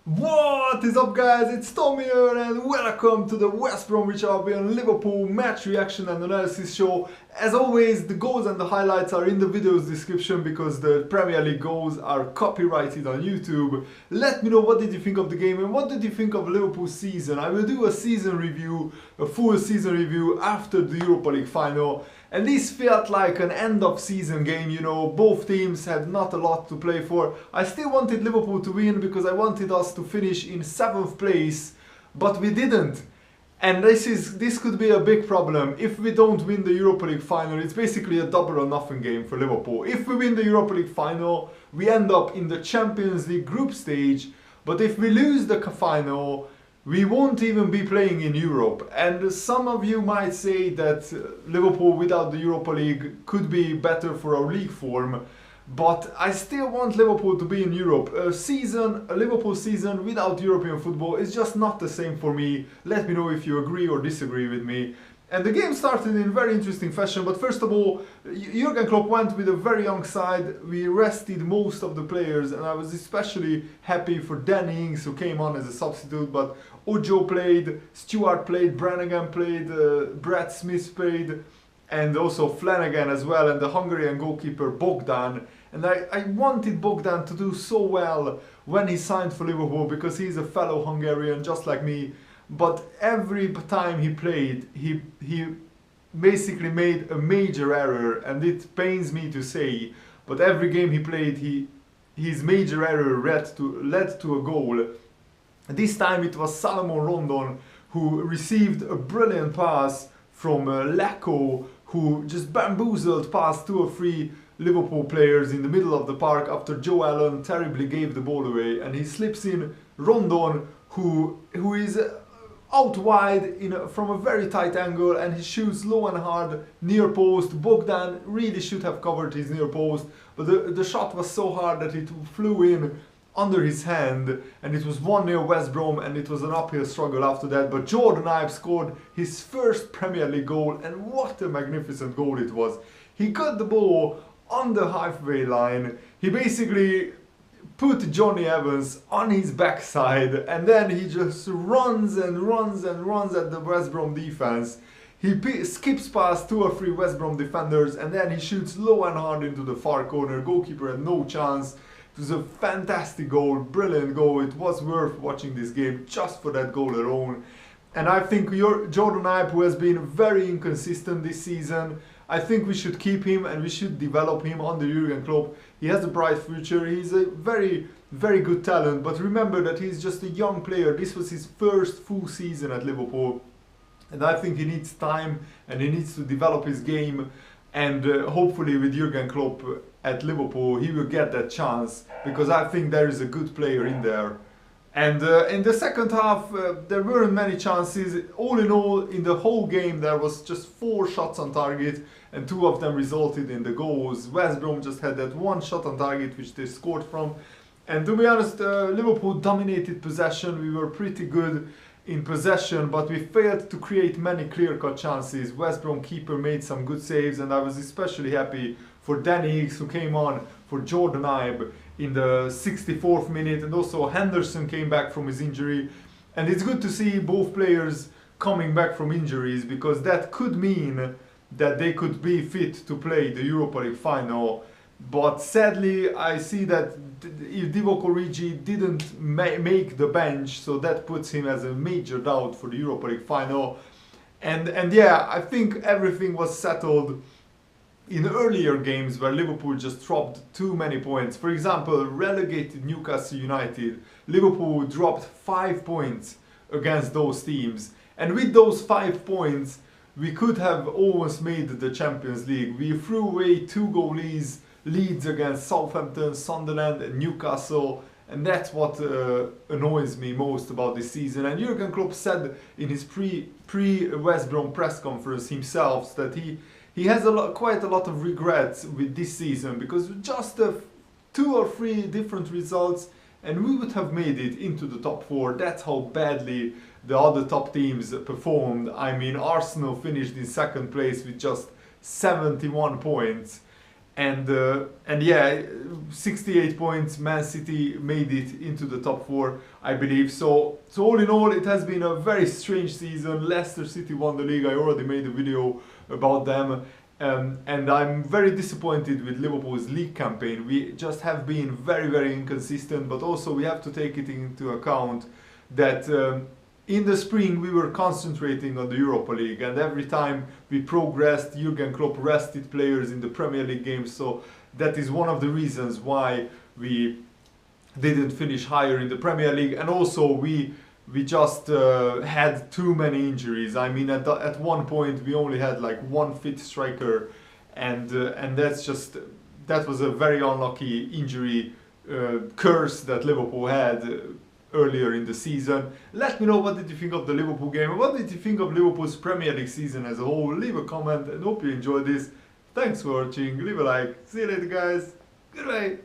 What is up, guys? It's Tommy here and welcome to the West Bromwich Albion Liverpool match reaction and analysis show. As always, the goals and the highlights are in the video's description because the Premier League goals are copyrighted on YouTube. Let me know what did you think of the game and what did you think of Liverpool's season. I will do a season review, a full season review after the Europa League final. And this felt like an end of season game, you know, both teams had not a lot to play for. I still wanted Liverpool to win because I wanted us to finish in 7th place, but we didn't. And this could be a big problem. If we don't win the Europa League final, it's basically a double or nothing game for Liverpool. If we win the Europa League final, we end up in the Champions League group stage, but if we lose the final, we won't even be playing in Europe. And some of you might say that Liverpool without the Europa League could be better for our league form, but I still want Liverpool to be in Europe. A Liverpool season without European football is just not the same for me. Let me know if you agree or disagree with me. And the game started in very interesting fashion, but first of all, Jurgen Klopp went with a very young side. We rested most of the players, and I was especially happy for Danny Ings, who came on as a substitute, but Ojo played, Stewart played, Brannigan played, Brad Smith played, and also Flanagan as well, and the Hungarian goalkeeper Bogdan. And I wanted Bogdan to do so well when he signed for Liverpool because he's a fellow Hungarian just like me. But every time he played, he basically made a major error, and it pains me to say, but every game he played, his major error led to a goal. This time it was Salomon Rondon who received a brilliant pass from Lacko, who just bamboozled past 2 or 3 Liverpool players in the middle of the park after Joe Allen terribly gave the ball away, and he slips in Rondon, who is out wide from a very tight angle, and he shoots low and hard near post. Bogdan really should have covered his near post, but the shot was so hard that it flew in under his hand, and it was 1-0 West Brom, and it was an uphill struggle after that. But Jordan Ibe scored his first Premier League goal, and what a magnificent goal it was. He got the ball on the halfway line. He basically put Johnny Evans on his backside, and then he just runs and runs and runs at the West Brom defense. He skips past 2 or 3 West Brom defenders, and then he shoots low and hard into the far corner. Goalkeeper had no chance. It was a fantastic goal, brilliant goal. It was worth watching this game just for that goal alone. And I think Jordan Ibe, who has been very inconsistent this season, I think we should keep him and we should develop him under Jurgen Klopp. He has a bright future. He's a very, very good talent. But remember that he's just a young player. This was his first full season at Liverpool. And I think he needs time and he needs to develop his game. And hopefully with Jurgen Klopp at Liverpool, he will get that chance, because I think there is a good player in there. And in the second half, there weren't many chances. All in all, in the whole game, there was just 4 shots on target, and 2 of them resulted in the goals. West Brom just had that 1 shot on target, which they scored from. And to be honest, Liverpool dominated possession. We were pretty good in possession, but we failed to create many clear-cut chances. West Brom keeper made some good saves, and I was especially happy for Danny Ings, who came on for Jordan Ibe in the 64th minute, and also Henderson came back from his injury. And it's good to see both players coming back from injuries, because that could mean that they could be fit to play the Europa League final. But sadly, I see that Divock Origi didn't make the bench, so that puts him as a major doubt for the Europa League final. And yeah, I think everything was settled in earlier games where Liverpool just dropped too many points. For example, relegated Newcastle United, Liverpool dropped 5 points against those teams. And with those 5 points, we could have almost made the Champions League. We threw away 2 goal leads against Southampton, Sunderland and Newcastle, and that's what annoys me most about this season. And Jurgen Klopp said in his pre-West Brom press conference himself that he has quite a lot of regrets with this season, because just 2 or 3 different results and we would have made it into the top 4. That's how badly the other top teams performed. I mean, Arsenal finished in 2nd place with just 71 points. And yeah, 68 points. Man City made it into the top four, I believe. So all in all, it has been a very strange season. Leicester City won the league. I already made a video about them. And I'm very disappointed with Liverpool's league campaign. We just have been very inconsistent, but also we have to take it into account that in the spring we were concentrating on the Europa League, and every time we progressed, Jurgen Klopp rested players in the Premier League games, so that is one of the reasons why we didn't finish higher in the Premier League. And also we just had too many injuries. I mean, at one point we only had like one fit striker, and that was a very unlucky injury curse that Liverpool had earlier in the season. Let me know, what did you think of the Liverpool game, and what did you think of Liverpool's Premier League season as a whole? Leave a comment and hope you enjoyed this. Thanks for watching, leave a like, see you later guys, goodbye.